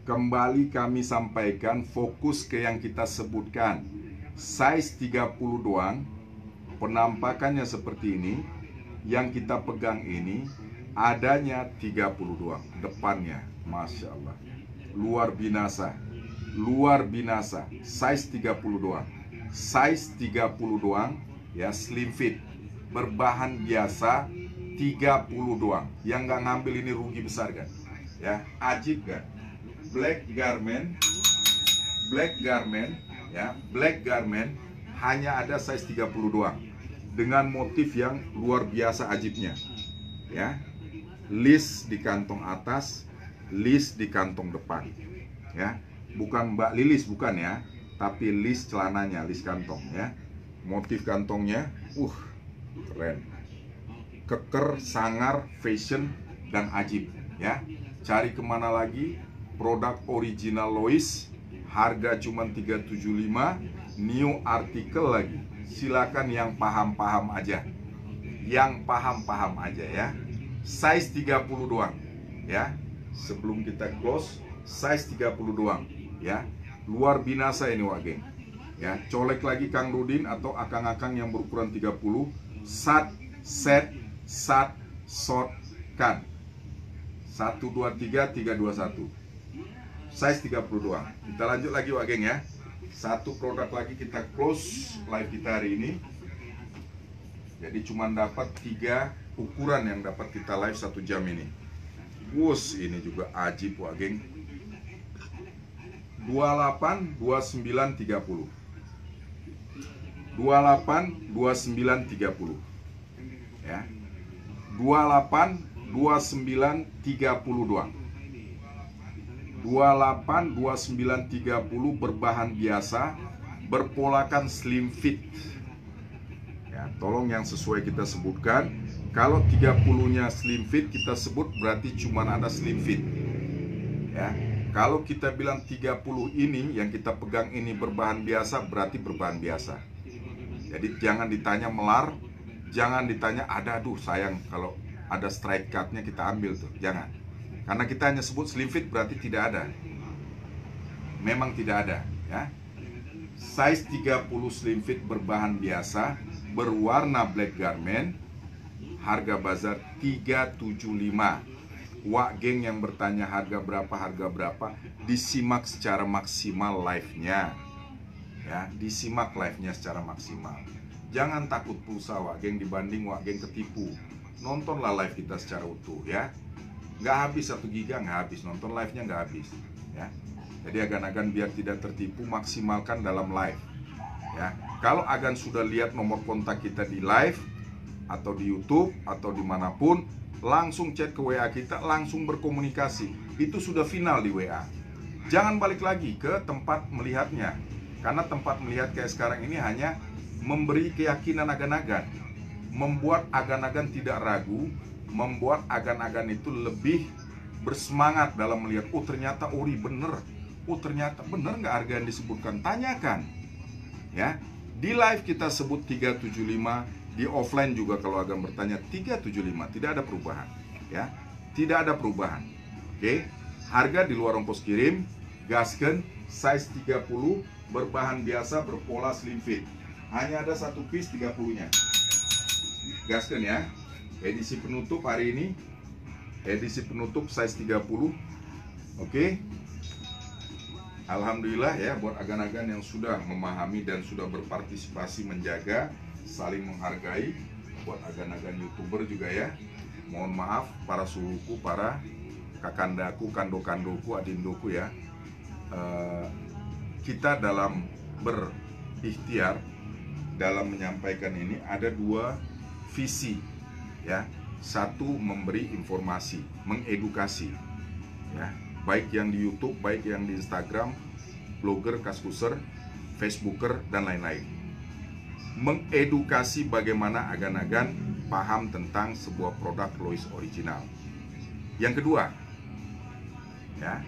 Kembali kami sampaikan, fokus ke yang kita sebutkan. Size 30 doang. Penampakannya seperti ini. Yang kita pegang ini adanya 30 doang. Depannya, Masya Allah, luar binasa. Luar binasa. Size 30 doang. Size 30 doang ya, slim fit. Berbahan biasa 30 doang. Yang nggak ngambil ini rugi besar kan ya. Ajib kan. Black garment ya. Black garment hanya ada size 30 doang. Dengan motif yang luar biasa ajibnya ya. List di kantong atas, list di kantong depan ya. Bukan Mbak Lilis, bukan ya. Tapi list celananya, list kantong ya. Motif kantongnya keren. Keker, sangar, fashion, dan ajib ya. Cari kemana lagi? Produk original Lois. Harga cuma 375. New article lagi. Silakan yang paham-paham aja. Yang paham-paham aja ya. Size 30 doang ya. Sebelum kita close, size 30 doang ya. Luar binasa ini Wak geng ya. Colek lagi Kang Rudin atau akang-akang yang berukuran 30. Set, short, kan. 1, 2, 3, 3, 2, 1. Size 30 doang. Kita lanjut lagi Wak geng ya. Satu produk lagi kita close live kita hari ini. Jadi cuma dapat 3 ukuran yang dapat kita live 1 jam ini. Ini juga ajib Wak geng. 28, 29, 30. 28, 29, 30 ya. 28, 2930 doang. 28 2930 berbahan biasa, berpolakan slim fit. Ya, tolong yang sesuai kita sebutkan. Kalau 30-nya slim fit kita sebut berarti cuma ada slim fit. Ya. Kalau kita bilang 30 ini yang kita pegang ini berbahan biasa, berarti berbahan biasa. Jadi jangan ditanya melar, jangan ditanya ada, aduh sayang kalau ada strike cut-nya kita ambil tuh, jangan. Karena kita hanya sebut slim fit berarti tidak ada. Memang tidak ada, ya. Size 30 slim fit berbahan biasa, berwarna black garment, harga bazar 375. Wak geng yang bertanya harga berapa, disimak secara maksimal live-nya. Ya, disimak live-nya secara maksimal. Jangan takut pulsa Wak geng dibanding Wak geng ketipu. Nontonlah live kita secara utuh, ya. Nggak habis 1 giga, nggak habis. Nonton live-nya nggak habis, ya. Jadi agan-agan biar tidak tertipu, maksimalkan dalam live, ya. Kalau agan sudah lihat nomor kontak kita di live atau di YouTube atau dimanapun, langsung chat ke WA kita, langsung berkomunikasi. Itu sudah final di WA. Jangan balik lagi ke tempat melihatnya, karena tempat melihat kayak sekarang ini hanya memberi keyakinan agan-agan, membuat agan-agan tidak ragu, membuat agan-agan itu lebih bersemangat dalam melihat, oh ternyata ori bener, oh ternyata bener nggak harga yang disebutkan, tanyakan, ya. Di live kita sebut 375, di offline juga kalau agan bertanya 375, tidak ada perubahan, ya, tidak ada perubahan. Oke, harga di luar ongkos kirim, gasken, size 30, berbahan biasa, berpola slim fit, hanya ada 1 piece 30-nya, gasken ya. Edisi penutup hari ini, edisi penutup size 30. Oke. Alhamdulillah ya, buat agan-agan yang sudah memahami dan sudah berpartisipasi menjaga, saling menghargai. Buat agan-agan YouTuber juga ya, mohon maaf para suhuku, para kakandaku, kando-kandoku, adindoku ya. Kita dalam berikhtiar dalam menyampaikan ini ada 2 visi, ya. 1, memberi informasi, mengedukasi, ya, baik yang di YouTube, baik yang di Instagram, blogger, kaskuser, Facebooker, dan lain-lain. Mengedukasi bagaimana agan-agan paham tentang sebuah produk Lois Original. Yang kedua, ya,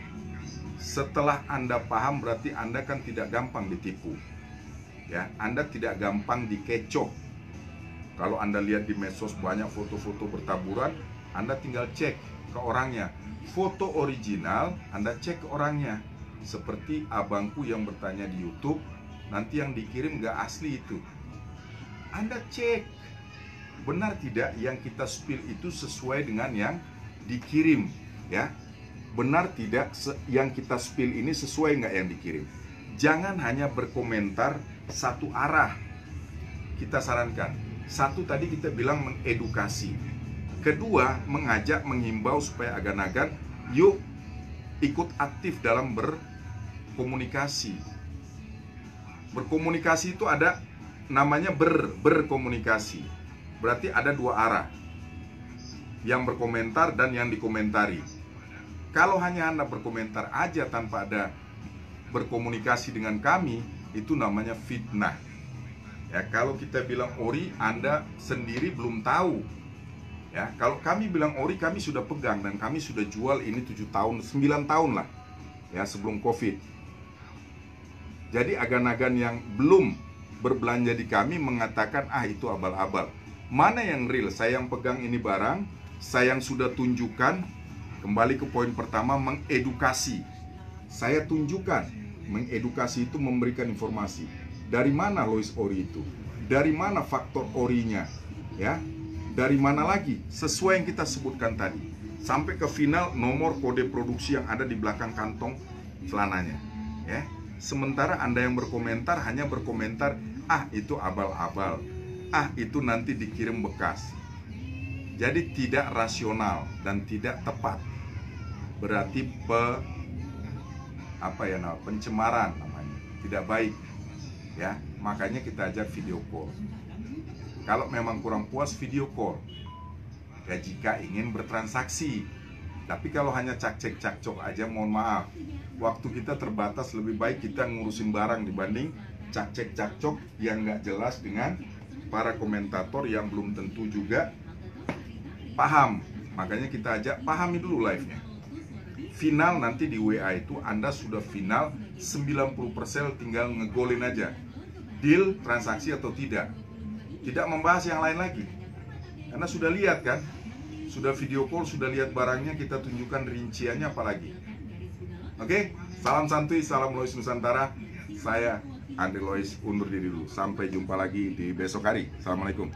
setelah Anda paham berarti Anda kan tidak gampang ditipu, ya. Anda tidak gampang dikecoh. Kalau Anda lihat di medsos banyak foto-foto bertaburan, Anda tinggal cek ke orangnya. Foto original, Anda cek ke orangnya. Seperti abangku yang bertanya di YouTube, nanti yang dikirim nggak asli itu. Anda cek, benar tidak yang kita spill itu sesuai dengan yang dikirim, ya. Benar tidak yang kita spill ini sesuai nggak yang dikirim. Jangan hanya berkomentar satu arah. Kita sarankan, 1 tadi kita bilang mengedukasi. Kedua, mengajak, menghimbau supaya agan-agan yuk ikut aktif dalam berkomunikasi. Berkomunikasi itu ada namanya berkomunikasi. Berarti ada 2 arah, yang berkomentar dan yang dikomentari. Kalau hanya Anda berkomentar aja tanpa ada berkomunikasi dengan kami, itu namanya fitnah. Ya, kalau kita bilang ori, Anda sendiri belum tahu. Ya, kalau kami bilang ori, kami sudah pegang dan kami sudah jual ini 7 tahun, 9 tahun lah. Ya, sebelum Covid. Jadi agan-agan yang belum berbelanja di kami mengatakan, ah itu abal-abal. Mana yang real? Saya yang pegang ini barang, saya yang sudah tunjukkan. Kembali ke poin pertama, mengedukasi. Saya tunjukkan, mengedukasi itu memberikan informasi. Dari mana Lois Ori itu? Dari mana faktor orinya? Ya, dari mana lagi? Sesuai yang kita sebutkan tadi. Sampai ke final nomor kode produksi yang ada di belakang kantong celananya. Ya, sementara Anda yang berkomentar hanya berkomentar, ah itu abal-abal, ah itu nanti dikirim bekas. Jadi tidak rasional dan tidak tepat. Berarti pencemaran namanya, tidak baik. Ya, makanya kita ajak video call. Kalau memang kurang puas, video call. ya jika ingin bertransaksi. Tapi kalau hanya cak-cok aja, mohon maaf, waktu kita terbatas, lebih baik kita ngurusin barang dibanding cak-cok yang nggak jelas dengan para komentator yang belum tentu juga paham. Makanya kita ajak pahami dulu live-nya. Final nanti di WA itu Anda sudah final 90%, tinggal ngegolin aja deal, transaksi atau tidak. Tidak membahas yang lain lagi. Karena sudah lihat kan, sudah video call, sudah lihat barangnya, kita tunjukkan rinciannya apalagi. Oke, salam santuy, salam Lois Nusantara. Saya Andre Lois undur diri dulu. Sampai jumpa lagi di besok hari. Assalamualaikum.